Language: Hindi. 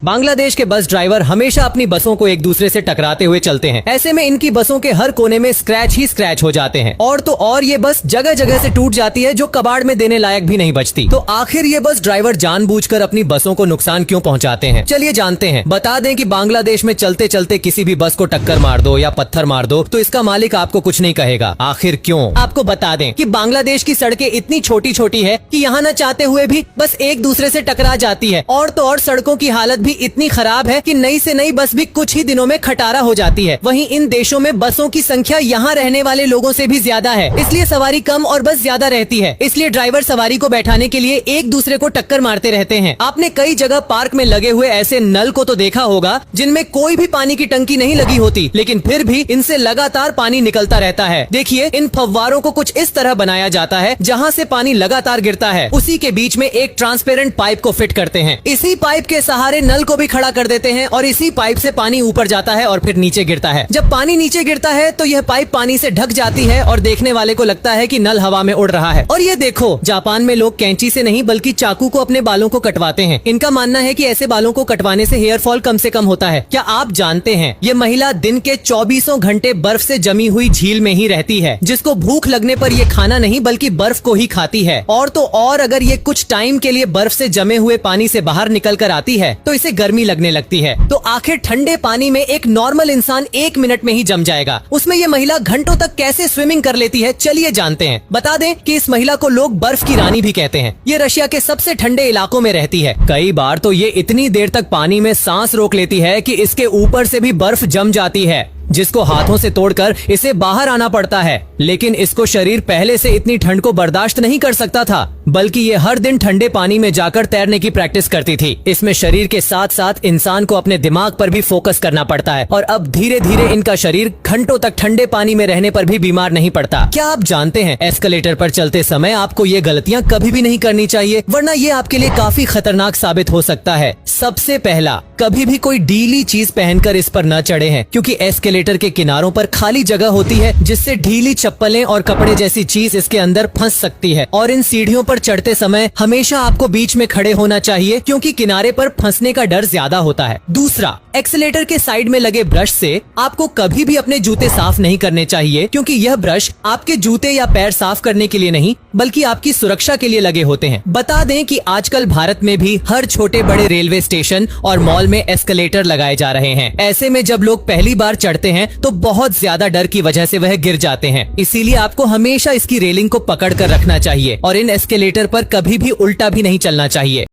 बांग्लादेश के बस ड्राइवर हमेशा अपनी बसों को एक दूसरे से टकराते हुए चलते हैं। ऐसे में इनकी बसों के हर कोने में स्क्रैच ही स्क्रैच हो जाते हैं और तो और ये बस जगह जगह से टूट जाती है जो कबाड़ में देने लायक भी नहीं बचती। तो आखिर ये बस ड्राइवर जानबूझकर अपनी बसों को नुकसान क्यों पहुंचाते हैं, चलिए जानते हैं। बता दें कि बांग्लादेश में चलते चलते किसी भी बस को टक्कर मार दो या पत्थर मार दो तो इसका मालिक आपको कुछ नहीं कहेगा। आखिर क्यों? आपको बता दें कि बांग्लादेश की सड़कें इतनी छोटी छोटी है कि यहाँ न चाहते हुए भी बस एक दूसरे से टकरा जाती है और तो और सड़कों की हालत भी इतनी खराब है कि नई से नई बस भी कुछ ही दिनों में खटारा हो जाती है। वहीं इन देशों में बसों की संख्या यहाँ रहने वाले लोगों से भी ज्यादा है, इसलिए सवारी कम और बस ज्यादा रहती है। इसलिए ड्राइवर सवारी को बैठाने के लिए एक दूसरे को टक्कर मारते रहते हैं। आपने कई जगह पार्क में लगे हुए ऐसे नल को तो देखा होगा जिनमें कोई भी पानी की टंकी नहीं लगी होती, लेकिन फिर भी इनसे लगातार पानी निकलता रहता है। देखिए, इन फव्वारों को कुछ इस तरह बनाया जाता है जहाँ से पानी लगातार गिरता है। उसी के बीच में एक ट्रांसपेरेंट पाइप को फिट करते हैं। इसी पाइप के सहारे नल को भी खड़ा कर देते हैं और इसी पाइप से पानी ऊपर जाता है और फिर नीचे गिरता है। जब पानी नीचे गिरता है तो यह पाइप पानी से ढक जाती है और देखने वाले को लगता है कि नल हवा में उड़ रहा है। और ये देखो, जापान में लोग कैंची से नहीं बल्कि चाकू को अपने बालों को कटवाते हैं। इनका मानना है कि ऐसे बालों को कटवाने से हेयर फॉल कम से कम होता है। क्या आप जानते हैं ये महिला दिन के 24 घंटे बर्फ से जमी हुई झील में ही रहती है, जिसको भूख लगने पर ये खाना नहीं बल्कि बर्फ को ही खाती है। और तो और अगर ये कुछ टाइम के लिए बर्फ से जमे हुए पानी से बाहर निकल कर आती है तो इसे गर्मी लगने लगती है। तो आखिर ठंडे पानी में एक नॉर्मल इंसान 1 मिनट में ही जम जाएगा, उसमें ये महिला घंटों तक कैसे स्विमिंग कर लेती है, चलिए जानते हैं। बता दें कि इस महिला को लोग बर्फ की रानी भी कहते हैं। ये रशिया के सबसे ठंडे इलाकों में रहती है। कई बार तो ये इतनी देर तक पानी में सांस रोक लेती है कि इसके ऊपर से भी बर्फ जम जाती है, जिसको हाथों से तोड़कर इसे बाहर आना पड़ता है। लेकिन इसको शरीर पहले से इतनी ठंड को बर्दाश्त नहीं कर सकता था, बल्कि ये हर दिन ठंडे पानी में जाकर तैरने की प्रैक्टिस करती थी। इसमें शरीर के साथ साथ इंसान को अपने दिमाग पर भी फोकस करना पड़ता है और अब धीरे धीरे इनका शरीर घंटों तक ठंडे पानी में रहने पर भी बीमार नहीं पड़ता। क्या आप जानते हैं, एस्केलेटर पर चलते समय आपको ये गलतियाँ कभी भी नहीं करनी चाहिए, वरना ये आपके लिए काफी खतरनाक साबित हो सकता है। सबसे पहला, कभी भी कोई ढीली चीज पहनकर इस पर न चढ़े हैं, क्योंकि एस्केलेटर के किनारों पर खाली जगह होती है जिससे ढीली चप्पलें और कपड़े जैसी चीज इसके अंदर फंस सकती है। और इन सीढ़ियों पर चढ़ते समय हमेशा आपको बीच में खड़े होना चाहिए, क्योंकि किनारे पर फंसने का डर ज्यादा होता है। दूसरा, एक्सीलेटर के साइड में लगे ब्रश से आपको कभी भी अपने जूते साफ नहीं करने चाहिए, क्योंकि यह ब्रश आपके जूते या पैर साफ करने के लिए नहीं बल्कि आपकी सुरक्षा के लिए लगे होते हैं। बता दें कि आजकल भारत में भी हर छोटे बड़े रेलवे स्टेशन और मॉल में एस्केलेटर लगाए जा रहे हैं। ऐसे में जब लोग पहली बार चढ़ते हैं तो बहुत ज्यादा डर की वजह से वह गिर जाते हैं। इसीलिए आपको हमेशा इसकी रेलिंग को पकड़ कर रखना चाहिए और इन एस्केलेटर पर कभी भी उल्टा भी नहीं चलना चाहिए।